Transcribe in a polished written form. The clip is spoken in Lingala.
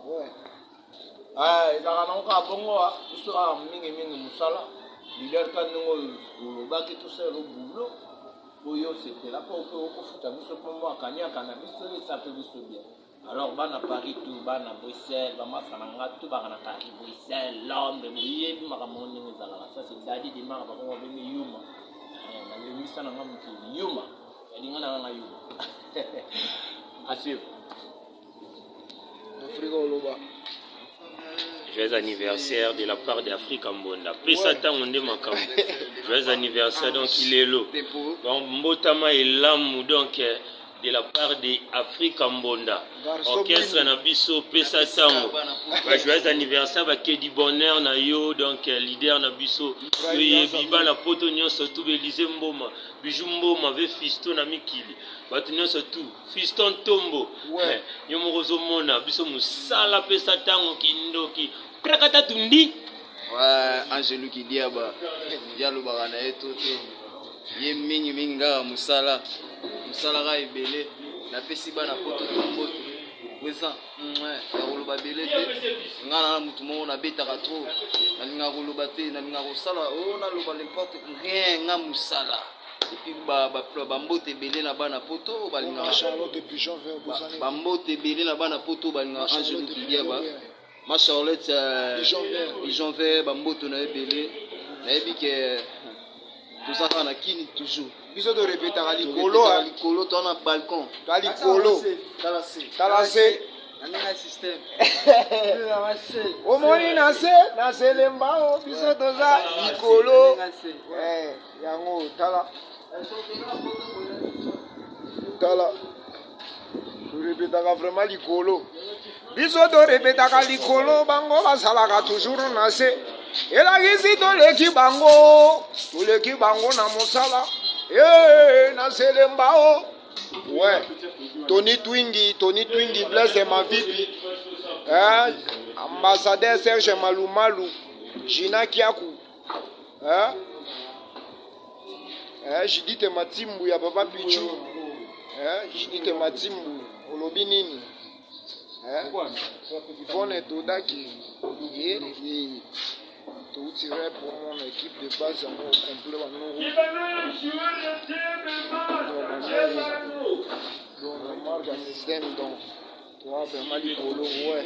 Ouais. Ah, il a un cas bon, il sera mingi musala. Il a quand nous baki tout seul au boulot. Pour eux, c'était là pour que vous foutez pour moi, Kanya, cannabis, ça peut vous bien. Alors, ban à Paris, tout, ban à Bruxelles, ban à Sananga, tout, ban à Paris, Bruxelles, Londres, oui, Maramoni, ça c'est Daddy de Mar, on va venir Yuma. On a mis ça dans le Yuma. Il y a un Yuma. À suivre. Le frigo, là-bas. Joyeux anniversaire de la part d'Afrique Mbonda. Pesata on makam. Joyeux anniversaire donc il est là. Donc Mbotama et Lam donc de la part d'Afrique Mbonda. Orchestre na biso Pesata. Joyeux anniversaire ba ke di bonheur na yo donc leader na biso. Yo biba na poto nyonso tout Belize Mboma. Bijou Mboma ve Fiston na Mikili. Batu nyonso tout Fiston Tombo. Yo morozo mona biso musala Pesata kindoki. Prakata tundi. Ouais, Angelo qui dit aba. Dialo bagana eto te. Ye mingi minga musala. Musala ga ebele. Na pesi bana poto tomboto. Weza, ya koloba bele te. Ngana mutu mo na beta ka trop. Na ninga koloba te, na ninga kosala, na loba n'importe rien nga musala. Et puis ba mbote belé na bana poto balinga Charlotte depuis janvier ba mbote belé na bana poto balinga Angelo qui dit aba. Ma Charlotte janvier ba mboto na belé. Na yebi ke tout ça na kini toujours. Biso de répéter à l'icolo, à l'icolo dans un balcon. À l'icolo. Talasé. Un système. Au moins nase lemba o biso de ça l'icolo. Yango tala. Tala. De répéter vraiment l'icolo. Biso de répéter à l'icolo bango basalaka toujours nase. Et là, ici, dans l'équipe bango, na mosala, na selembao. Ouais, Tony Twingi, blesse ma vie. Ambassadeur Serge Malumalu, Gina Kiakou. Jidite Matimbu, ya papa Pichu. Jidite Matimbu, Olobi Nini. Yvonne Todaki. Tout tirer pour mon équipe de base en complet. Donc, on marque un système, donc, tu vois, vraiment, ouais.